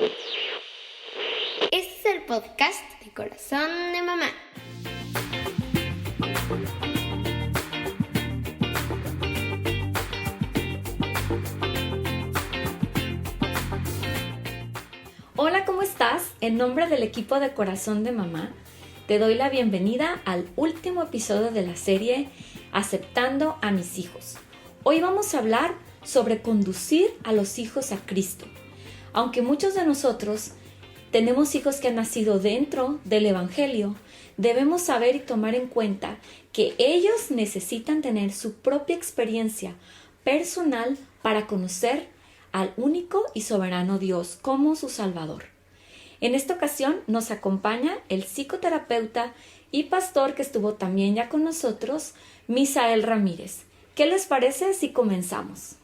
Este es el podcast de Corazón de Mamá. Hola, ¿cómo estás? En nombre del equipo de Corazón de Mamá, te doy la bienvenida al último episodio de la serie Aceptando a mis hijos. Hoy vamos a hablar sobre conducir a los hijos a Cristo. Aunque muchos de nosotros tenemos hijos que han nacido dentro del Evangelio, debemos saber y tomar en cuenta que ellos necesitan tener su propia experiencia personal para conocer al único y soberano Dios como su Salvador. En esta ocasión nos acompaña el psicoterapeuta y pastor que estuvo también ya con nosotros, Misael Ramírez. ¿Qué les parece si comenzamos?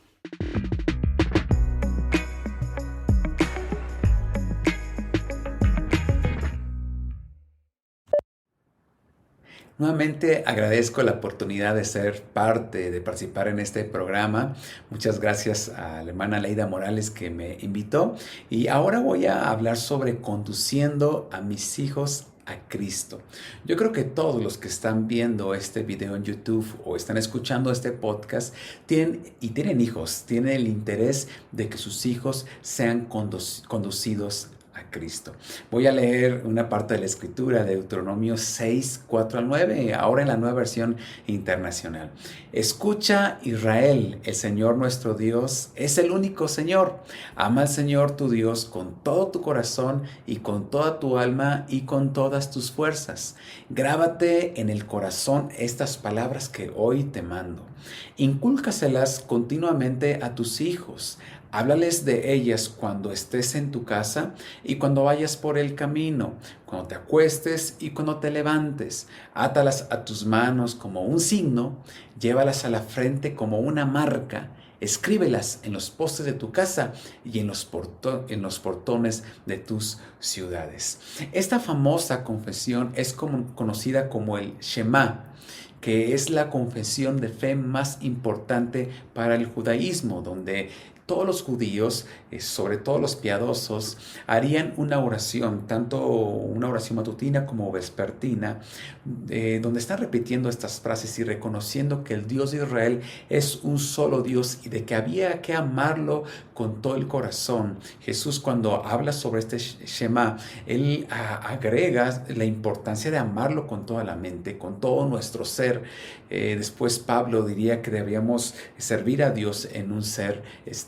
Nuevamente agradezco la oportunidad de ser parte, de participar en este programa. Muchas gracias a la hermana Leida Morales que me invitó. Y ahora voy a hablar sobre conduciendo a mis hijos a Cristo. Yo creo que todos los que están viendo este video en YouTube o están escuchando este podcast tienen hijos, tienen el interés de que sus hijos sean conducidos a Cristo. Voy a leer una parte de la escritura de Deuteronomio 6, 4 al 9, ahora en la nueva versión internacional. Escucha, Israel, el Señor nuestro Dios es el único Señor. Ama al Señor tu Dios con todo tu corazón y con toda tu alma y con todas tus fuerzas. Grábate en el corazón estas palabras que hoy te mando. Incúlcaselas continuamente a tus hijos. Háblales de ellas cuando estés en tu casa y cuando vayas por el camino, cuando te acuestes y cuando te levantes. Átalas a tus manos como un signo, llévalas a la frente como una marca. Escríbelas en los postes de tu casa y en los portones de tus ciudades. Esta famosa confesión es conocida como el Shema, que es la confesión de fe más importante para el judaísmo, donde todos los judíos, sobre todo los piadosos, harían una oración, tanto una oración matutina como vespertina, donde están repitiendo estas frases y reconociendo que el Dios de Israel es un solo Dios y de que había que amarlo con todo el corazón. Jesús, cuando habla sobre este Shema, él agrega la importancia de amarlo con toda la mente, con todo nuestro ser. Después Pablo diría que deberíamos servir a Dios en un ser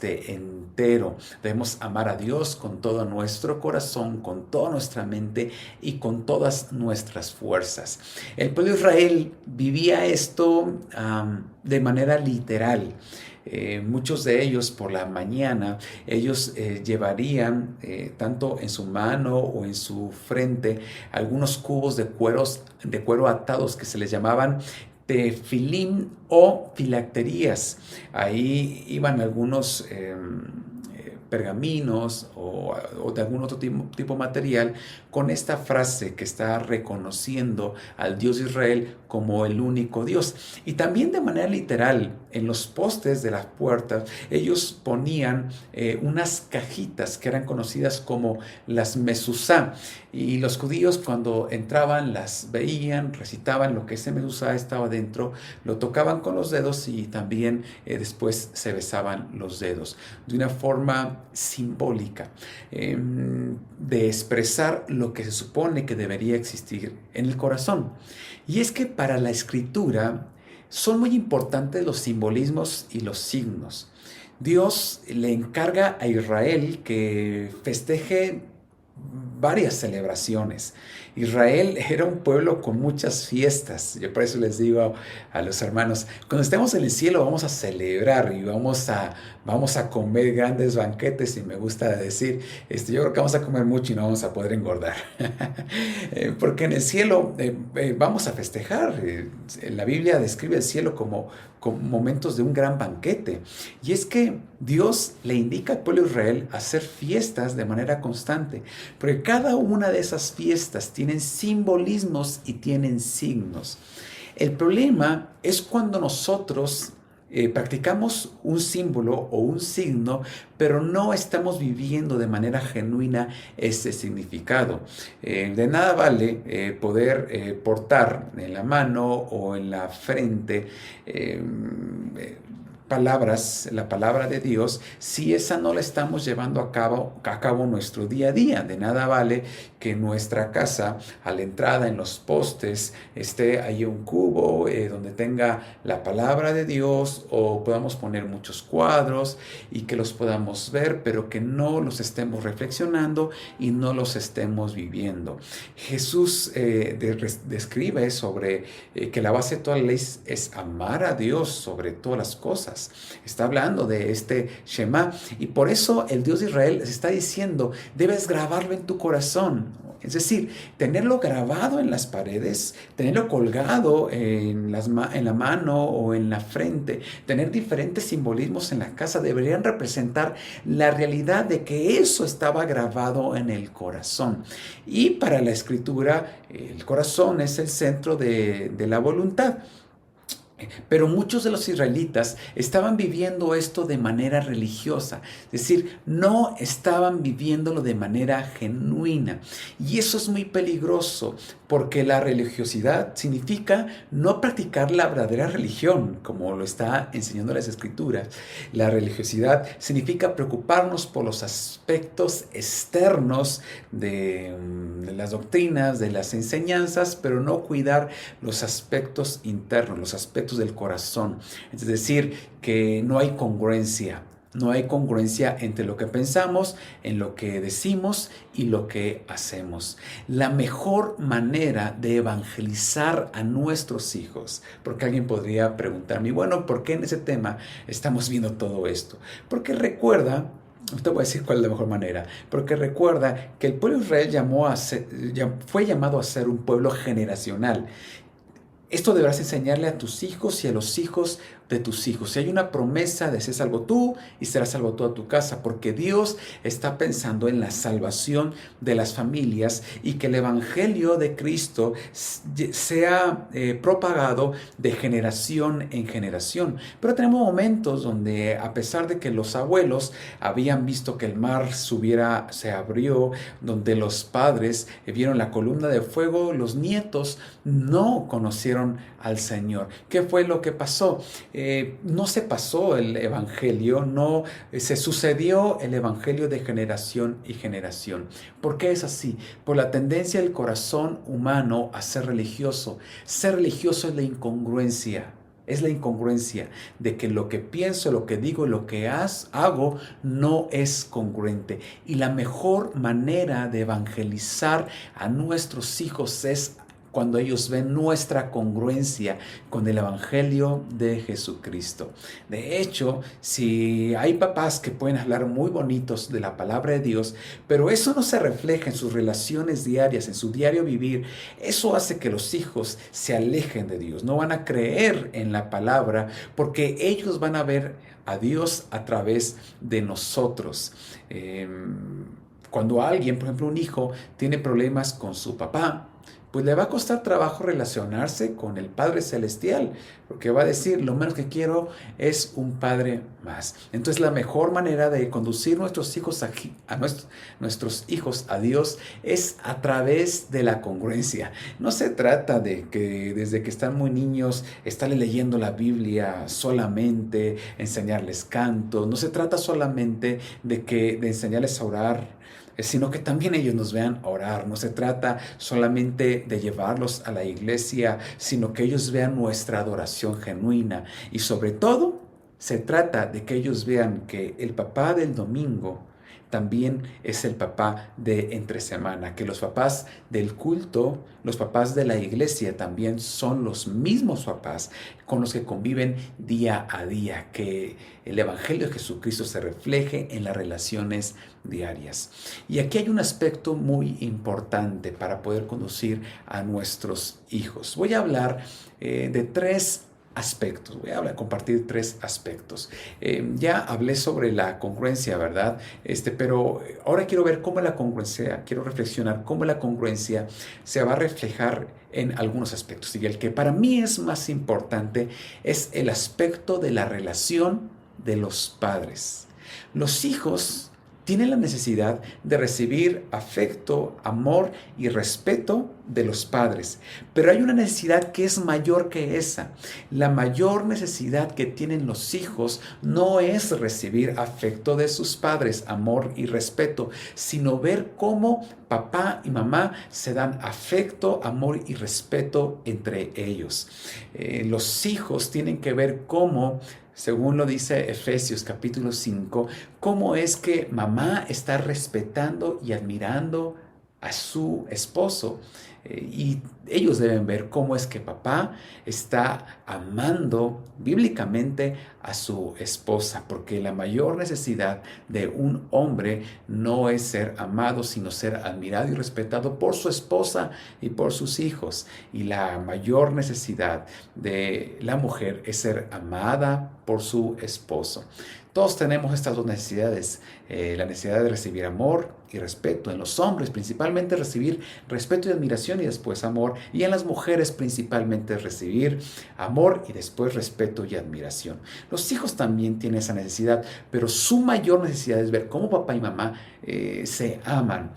entero. Debemos amar a Dios con todo nuestro corazón, con toda nuestra mente y con todas nuestras fuerzas. El pueblo de Israel vivía esto de manera literal. Muchos de ellos por la mañana, ellos llevarían tanto en su mano o en su frente algunos cubos de cuero atados que se les llamaban tefilim o filacterías. Ahí iban algunos pergaminos o de algún otro tipo de material con esta frase que está reconociendo al Dios de Israel como el único Dios. Y también de manera literal, en los postes de las puertas, ellos ponían unas cajitas que eran conocidas como las mezuzá. Y los judíos cuando entraban las veían, recitaban lo que ese mezuzá estaba dentro, lo tocaban con los dedos y también después se besaban los dedos. De una forma simbólica de expresar lo que se supone que debería existir en el corazón. Y es que para la escritura son muy importantes los simbolismos y los signos. Dios le encarga a Israel que festeje varias celebraciones. Israel era un pueblo con muchas fiestas. Yo por eso les digo a los hermanos, cuando estemos en el cielo vamos a celebrar y vamos a comer grandes banquetes, y me gusta decir, yo creo que vamos a comer mucho y no vamos a poder engordar. Porque en el cielo vamos a festejar. La Biblia describe el cielo como momentos de un gran banquete. Y es que Dios le indica al pueblo de Israel hacer fiestas de manera constante, porque cada una de esas fiestas tienen simbolismos y tienen signos. El problema es cuando nosotros practicamos un símbolo o un signo, pero no estamos viviendo de manera genuina ese significado. De nada vale poder portar en la mano o en la frente palabras, la palabra de Dios, si esa no la estamos llevando a cabo nuestro día a día. De nada vale que en nuestra casa, a la entrada, en los postes, esté ahí un cubo donde tenga la palabra de Dios, o podamos poner muchos cuadros y que los podamos ver, pero que no los estemos reflexionando y no los estemos viviendo. Jesús describe sobre que la base de toda la ley es amar a Dios sobre todas las cosas. Está hablando de este Shema, y por eso el Dios de Israel les está diciendo: debes grabarlo en tu corazón. Es decir, tenerlo grabado en las paredes, tenerlo colgado en la mano o en la frente, tener diferentes simbolismos en la casa deberían representar la realidad de que eso estaba grabado en el corazón. Y para la Escritura, el corazón es el centro de la voluntad. Pero muchos de los israelitas estaban viviendo esto de manera religiosa, es decir, no estaban viviéndolo de manera genuina. Y eso es muy peligroso, porque la religiosidad significa no practicar la verdadera religión, como lo está enseñando las Escrituras. La religiosidad significa preocuparnos por los aspectos externos de las doctrinas, de las enseñanzas, pero no cuidar los aspectos internos, los aspectos del corazón. Es decir, que no hay congruencia. No hay congruencia entre lo que pensamos, en lo que decimos y lo que hacemos. La mejor manera de evangelizar a nuestros hijos, porque alguien podría preguntarme, bueno, ¿por qué en ese tema estamos viendo todo esto? Porque recuerda, te voy a decir cuál es la mejor manera, porque recuerda que el pueblo de Israel fue llamado a ser un pueblo generacional. Esto deberás enseñarle a tus hijos y a los hijos de tus hijos. Si hay una promesa de ser salvo tú y serás salvo toda tu casa, porque Dios está pensando en la salvación de las familias y que el evangelio de Cristo sea propagado de generación en generación. Pero tenemos momentos donde, a pesar de que los abuelos habían visto que el mar se abrió, donde los padres vieron la columna de fuego, los nietos no conocieron al Señor. ¿Qué fue lo que pasó? No se pasó el evangelio, no se sucedió el evangelio de generación y generación. ¿Por qué es así? Por la tendencia del corazón humano a ser religioso. Ser religioso es la incongruencia. Es la incongruencia de que lo que pienso, lo que digo y lo que hago no es congruente. Y la mejor manera de evangelizar a nuestros hijos es cuando ellos ven nuestra congruencia con el Evangelio de Jesucristo. De hecho, si hay papás que pueden hablar muy bonitos de la palabra de Dios, pero eso no se refleja en sus relaciones diarias, en su diario vivir, eso hace que los hijos se alejen de Dios. No van a creer en la palabra porque ellos van a ver a Dios a través de nosotros. Cuando alguien, por ejemplo, un hijo, tiene problemas con su papá, pues le va a costar trabajo relacionarse con el Padre Celestial, porque va a decir, lo menos que quiero es un padre más. Entonces, la mejor manera de conducir nuestros hijos nuestros hijos a Dios es a través de la congruencia. No se trata de que desde que están muy niños estarle leyendo la Biblia solamente, enseñarles cantos. No se trata solamente de enseñarles a orar, sino que también ellos nos vean orar. No se trata solamente de llevarlos a la iglesia, sino que ellos vean nuestra adoración genuina. Y sobre todo, se trata de que ellos vean que el papá del domingo también es el papá de entre semana, que los papás del culto, los papás de la iglesia también son los mismos papás con los que conviven día a día, que el evangelio de Jesucristo se refleje en las relaciones diarias. Y aquí hay un aspecto muy importante para poder conducir a nuestros hijos. Voy a hablar de tres aspectos. Voy a compartir 3 aspectos. Ya hablé sobre la congruencia, ¿verdad? Pero ahora quiero ver cómo la congruencia, quiero reflexionar cómo la congruencia se va a reflejar en algunos aspectos. Y el que para mí es más importante es el aspecto de la relación de los padres. Los hijos tienen la necesidad de recibir afecto, amor y respeto de los padres. Pero hay una necesidad que es mayor que esa. La mayor necesidad que tienen los hijos no es recibir afecto de sus padres, amor y respeto, sino ver cómo papá y mamá se dan afecto, amor y respeto entre ellos. Los hijos tienen que ver cómo, según lo dice Efesios capítulo 5, cómo es que mamá está respetando y admirando a su esposo. Y ellos deben ver cómo es que papá está amando bíblicamente a su esposa, porque la mayor necesidad de un hombre no es ser amado, sino ser admirado y respetado por su esposa y por sus hijos. Y la mayor necesidad de la mujer es ser amada por su esposo. Todos tenemos estas 2 necesidades, la necesidad de recibir amor y respeto. En los hombres principalmente recibir respeto y admiración y después amor. Y en las mujeres principalmente recibir amor y después respeto y admiración. Los hijos también tienen esa necesidad, pero su mayor necesidad es ver cómo papá y mamá se aman.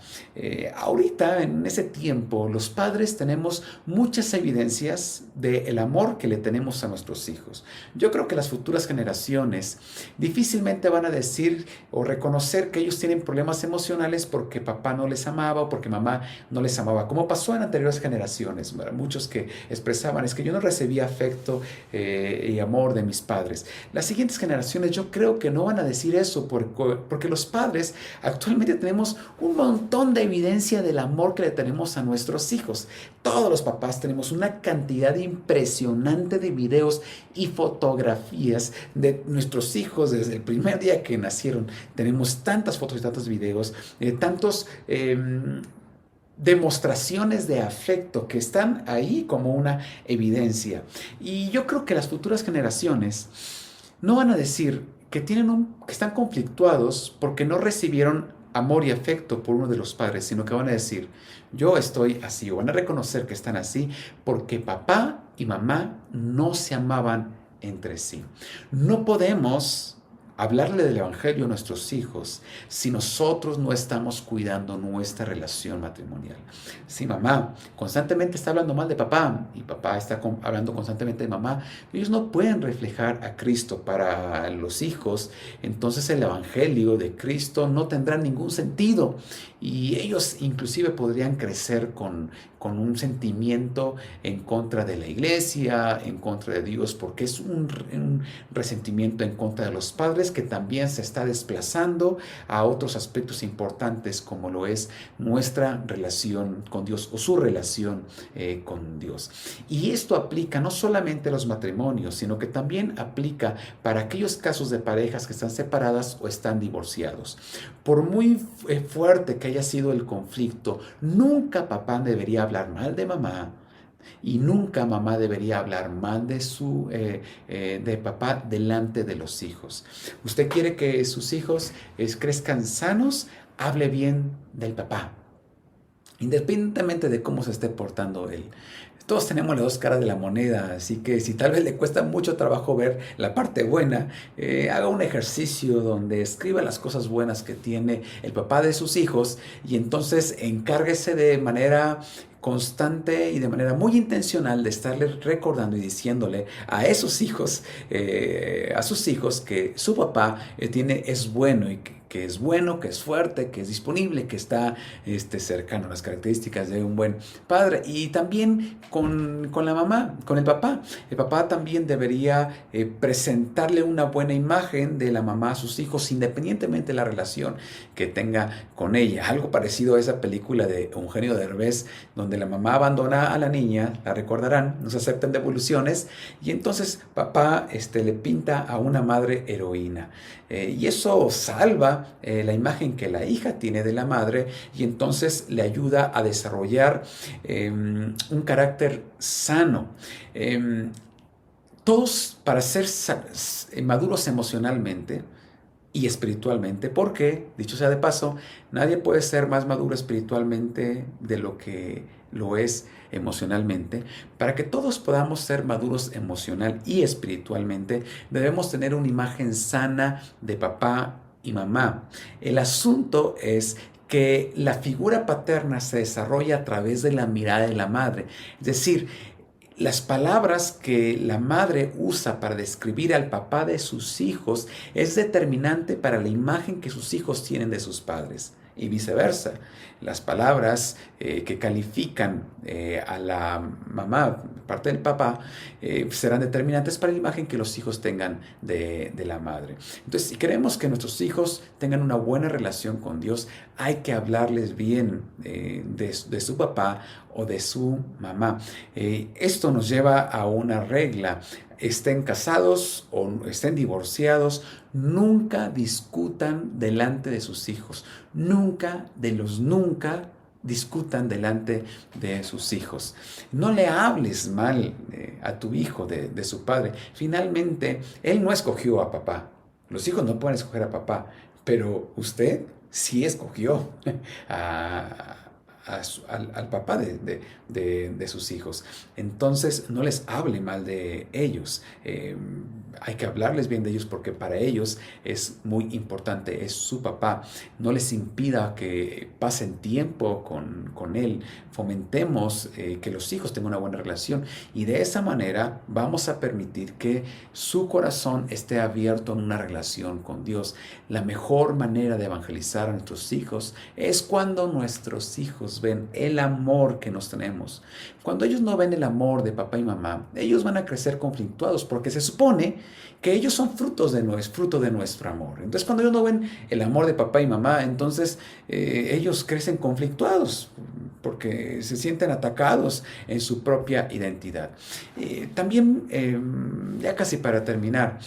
Ahorita, en ese tiempo, los padres tenemos muchas evidencias del amor que le tenemos a nuestros hijos. Yo creo que las futuras generaciones difícilmente van a decir o reconocer que ellos tienen problemas emocionales porque papá no les amaba o porque mamá no les amaba, como pasó en anteriores generaciones. Muchos que expresaban, es que yo no recibía afecto y amor de mis padres. Las siguientes generaciones yo creo que no van a decir eso porque los padres actualmente tenemos un montón de evidencia del amor que le tenemos a nuestros hijos. Todos los papás tenemos una cantidad impresionante de videos y fotografías de nuestros hijos desde el primer día que nacieron. Tenemos tantas fotos y tantos videos, tantos demostraciones de afecto que están ahí como una evidencia. Y yo creo que las futuras generaciones no van a decir que están conflictuados porque no recibieron amor y afecto por uno de los padres, sino que van a decir, yo estoy así, o van a reconocer que están así porque papá y mamá no se amaban entre sí. No podemos hablarle del evangelio a nuestros hijos si nosotros no estamos cuidando nuestra relación matrimonial. Si mamá constantemente está hablando mal de papá y papá está hablando constantemente de mamá, ellos no pueden reflejar a Cristo para los hijos. Entonces el evangelio de Cristo no tendrá ningún sentido y ellos inclusive podrían crecer con un sentimiento en contra de la iglesia, en contra de Dios, porque es un resentimiento en contra de los padres que también se está desplazando a otros aspectos importantes como lo es nuestra relación con Dios o su relación con Dios. Y esto aplica no solamente a los matrimonios, sino que también aplica para aquellos casos de parejas que están separadas o están divorciados. Por muy fuerte que haya sido el conflicto, nunca papá debería hablar mal de mamá y nunca mamá debería hablar mal de papá delante de los hijos. Usted quiere que sus hijos crezcan sanos, hable bien del papá, independientemente de cómo se esté portando él. Todos tenemos las 2 caras de la moneda, así que si tal vez le cuesta mucho trabajo ver la parte buena, haga un ejercicio donde escriba las cosas buenas que tiene el papá de sus hijos y entonces encárguese de manera constante y de manera muy intencional de estarle recordando y diciéndole a esos hijos, a sus hijos que su papá es bueno y que es bueno, que es fuerte, que es disponible, que está cercano a las características de un buen padre. Y también con la mamá, con el papá. El papá también debería presentarle una buena imagen de la mamá a sus hijos, independientemente de la relación que tenga con ella. Algo parecido a esa película de Eugenio Derbez, donde la mamá abandona a la niña, la recordarán, no se aceptan devoluciones, y entonces papá le pinta a una madre heroína. Y eso salva la imagen que la hija tiene de la madre y entonces le ayuda a desarrollar un carácter sano. Todos para ser maduros emocionalmente y espiritualmente, porque, dicho sea de paso, nadie puede ser más maduro espiritualmente de lo que lo es emocionalmente. Para que todos podamos ser maduros emocional y espiritualmente, debemos tener una imagen sana de papá y mamá. El asunto es que la figura paterna se desarrolla a través de la mirada de la madre. Es decir, las palabras que la madre usa para describir al papá de sus hijos es determinante para la imagen que sus hijos tienen de sus padres y viceversa. Las palabras que califican a la mamá, parte del papá, serán determinantes para la imagen que los hijos tengan de la madre. Entonces, si queremos que nuestros hijos tengan una buena relación con Dios, hay que hablarles bien de su papá o de su mamá. Esto nos lleva a una regla. Estén casados o estén divorciados, nunca discutan delante de sus hijos. Nunca discutan delante de sus hijos. No le hables mal a tu hijo de su padre. Finalmente, él no escogió a papá. Los hijos no pueden escoger a papá, pero usted sí escogió al papá de sus hijos. Entonces no les hable mal de ellos. Hay que hablarles bien de ellos porque para ellos es muy importante, es su papá. No les impida que pasen tiempo con él. Fomentemos que los hijos tengan una buena relación y de esa manera vamos a permitir que su corazón esté abierto en una relación con Dios. La mejor manera de evangelizar a nuestros hijos es cuando nuestros hijos ven el amor que nos tenemos. Cuando ellos no ven el amor de papá y mamá, ellos van a crecer conflictuados porque se supone que ellos son fruto de nuestro amor. Entonces, cuando ellos no ven el amor de papá y mamá, entonces ellos crecen conflictuados porque se sienten atacados en su propia identidad. También, ya casi para terminar,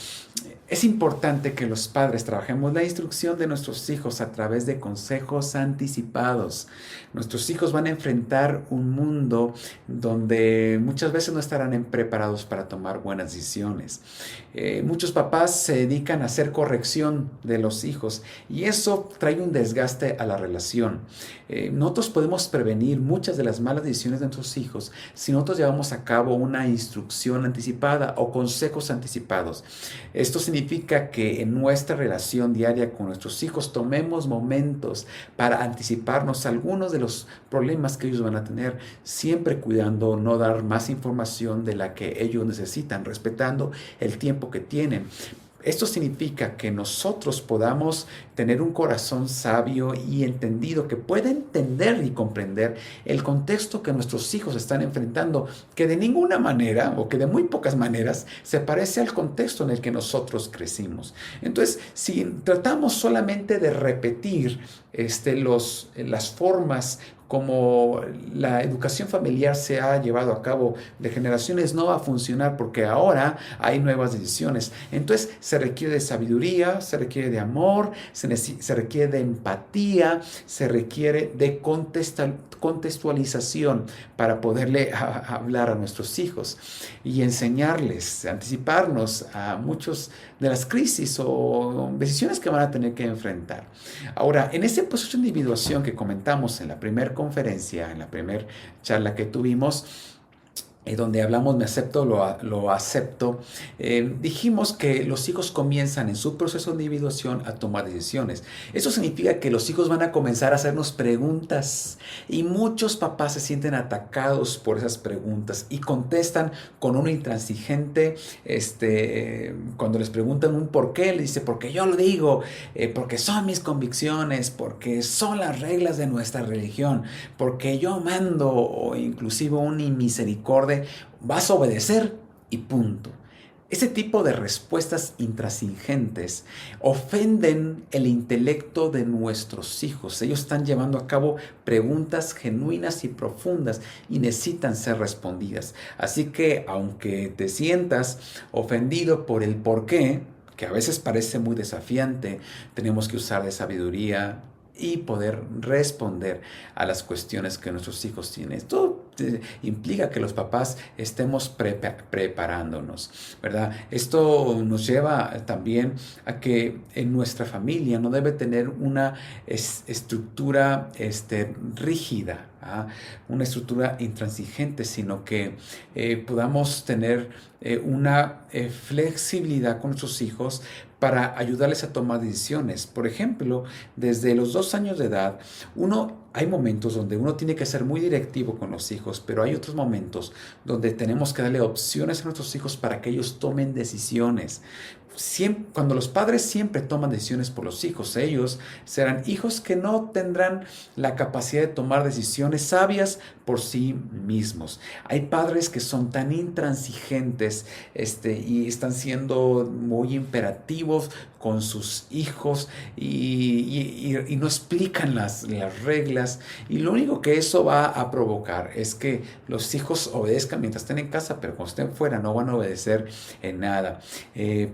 es importante que los padres trabajemos la instrucción de nuestros hijos a través de consejos anticipados. Nuestros hijos van a enfrentar un mundo donde muchas veces no estarán preparados para tomar buenas decisiones. Muchos papás se dedican a hacer corrección de los hijos y eso trae un desgaste a la relación. Nosotros podemos prevenir muchas de las malas decisiones de nuestros hijos si nosotros llevamos a cabo una instrucción anticipada o consejos anticipados. Esto significa que en nuestra relación diaria con nuestros hijos tomemos momentos para anticiparnos a algunos de los problemas que ellos van a tener, siempre cuidando no dar más información de la que ellos necesitan, respetando el tiempo que tienen. Esto significa que nosotros podamos tener un corazón sabio y entendido que pueda entender y comprender el contexto que nuestros hijos están enfrentando, que de ninguna manera o que de muy pocas maneras se parece al contexto en el que nosotros crecimos. Entonces, si tratamos solamente de repetir las formas como la educación familiar se ha llevado a cabo de generaciones, no va a funcionar porque ahora hay nuevas decisiones. Entonces se requiere de sabiduría, se requiere de amor, se requiere de empatía, se requiere de contextualización para poderle hablar a nuestros hijos y enseñarles, anticiparnos a muchas de las crisis o decisiones que van a tener que enfrentar. Ahora, en ese proceso de individuación que comentamos en la primera conferencia, en la primera charla que tuvimos, donde hablamos me acepto, lo acepto, dijimos que los hijos comienzan en su proceso de individuación a tomar decisiones. Eso significa que los hijos van a comenzar a hacernos preguntas y muchos papás se sienten atacados por esas preguntas y contestan con un intransigente, cuando les preguntan un por qué, le dice porque yo lo digo, porque son mis convicciones, porque son las reglas de nuestra religión, porque yo mando, o inclusive una misericordia, vas a obedecer y punto. Ese tipo de respuestas intransigentes ofenden el intelecto de nuestros hijos. Ellos están llevando a cabo preguntas genuinas y profundas y necesitan ser respondidas. Así que aunque te sientas ofendido por el por qué, que a veces parece muy desafiante, tenemos que usar de sabiduría y poder responder a las cuestiones que nuestros hijos tienen. Esto implica que los papás estemos preparándonos, ¿verdad? Esto nos lleva también a que en nuestra familia no debe tener una estructura rígida, una estructura intransigente, sino que podamos tener una flexibilidad con nuestros hijos para ayudarles a tomar decisiones. Por ejemplo, desde los 2 años de edad, hay momentos donde uno tiene que ser muy directivo con los hijos, pero hay otros momentos donde tenemos que darle opciones a nuestros hijos para que ellos tomen decisiones. Cuando los padres siempre toman decisiones por los hijos, ellos serán hijos que no tendrán la capacidad de tomar decisiones sabias por sí mismos. Hay padres que son tan intransigentes y están siendo muy imperativos con sus hijos y no explican las reglas, y lo único que eso va a provocar es que los hijos obedezcan mientras estén en casa, pero cuando estén fuera no van a obedecer en nada.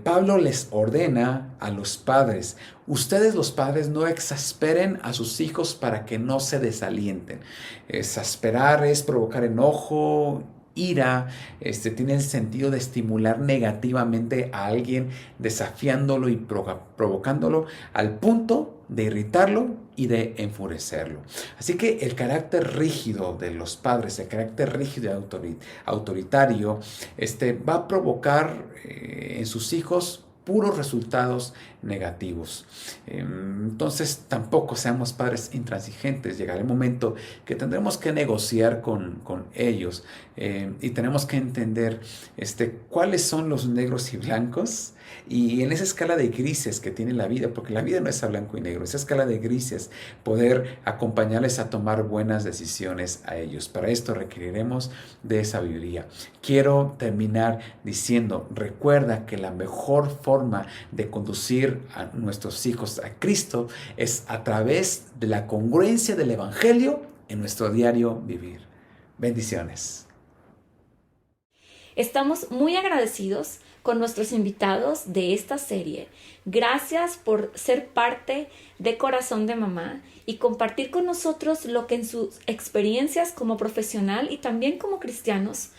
Pablo les ordena a los padres: ustedes los padres no exasperen a sus hijos para que no se desalienten. Exasperar es provocar enojo, ira, tiene el sentido de estimular negativamente a alguien, desafiándolo y provocándolo al punto de irritarlo y de enfurecerlo. Así que el carácter rígido de los padres, el carácter rígido y autoritario, va a provocar en sus hijos puros resultados negativos. Entonces tampoco seamos padres intransigentes. Llegará el momento que tendremos que negociar con ellos y tenemos que entender cuáles son los negros y blancos, y en esa escala de grises que tiene la vida, porque la vida no es a blanco y negro, esa escala de grises, poder acompañarles a tomar buenas decisiones a ellos. Para esto requeriremos de sabiduría. Quiero terminar diciendo: recuerda que la mejor forma de conducir a nuestros hijos a Cristo es a través de la congruencia del Evangelio en nuestro diario vivir. Bendiciones. Estamos muy agradecidos con nuestros invitados de esta serie. Gracias por ser parte de Corazón de Mamá y compartir con nosotros lo que en sus experiencias como profesional y también como cristianos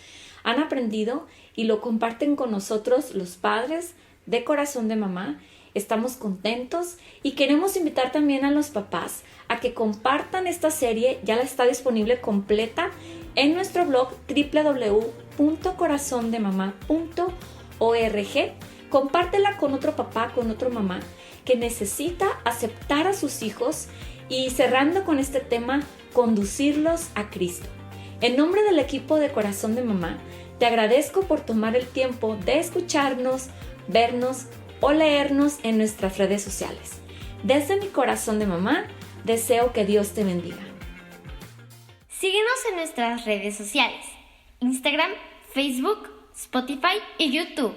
han aprendido, y lo comparten con nosotros los padres de Corazón de Mamá. Estamos contentos y queremos invitar también a los papás a que compartan esta serie. Ya la está disponible completa en nuestro blog www.corazondemamá.org. Compártela con otro papá, con otro mamá que necesita aceptar a sus hijos y, cerrando con este tema, conducirlos a Cristo. En nombre del equipo de Corazón de Mamá, te agradezco por tomar el tiempo de escucharnos, vernos o leernos en nuestras redes sociales. Desde mi corazón de mamá, deseo que Dios te bendiga. Síguenos en nuestras redes sociales: Instagram, Facebook, Spotify y YouTube.